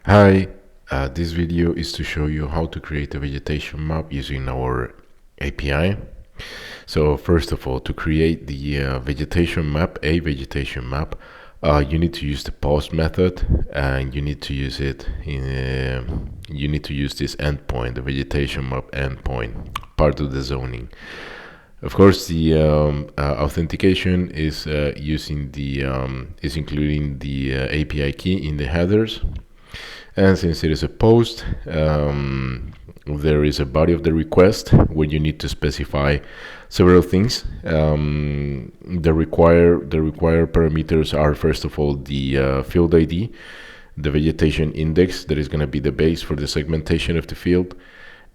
Hi, this video is to show you how to create a vegetation map using our API. So first of all, to create the vegetation map, you need to use the post method, and you need to use it in you need to use this endpoint, the vegetation map endpoint, part of the zoning. Of course, the authentication is including the API key in the headers. And since it is a post, there is a body of the request where you need to specify several things. The required parameters are, first of all, the field ID, the vegetation index that is going to be the base for the segmentation of the field,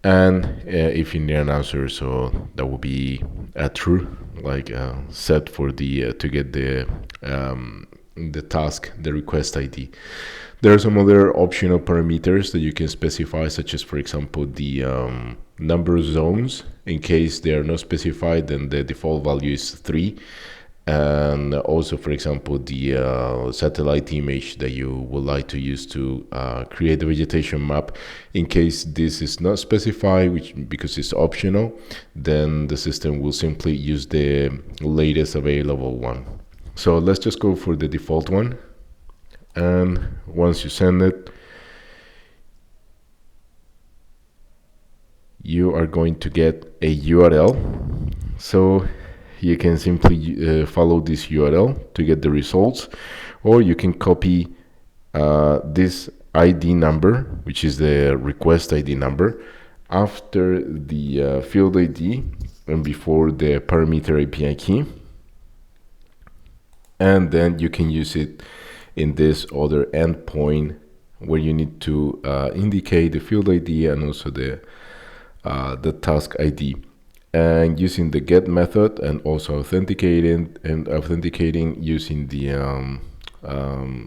and if you need an answer, so that will be a true, like set for the to get the task, the request ID. There are some other optional parameters that you can specify, such as, for example, the number of zones. In case they are not specified, then the default value is 3. And also, for example, the satellite image that you would like to use to create the vegetation map. In case this is not specified, because it's optional, then the system will simply use the latest available one. So let's just go for the default one. And once you send it, you are going to get a URL. So you can simply follow this URL to get the results, or you can copy this ID number, which is the request ID number, after the field ID and before the parameter API key, and then you can use it in this other endpoint where you need to indicate the field ID and also the task ID. And using the get method and also authenticating using the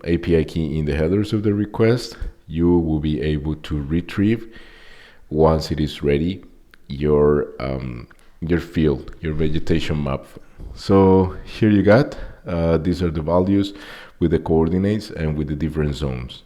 API key in the headers of the request, you will be able to retrieve, once it is ready, your field, your vegetation map. So here you got these are the values with the coordinates and with the different zones.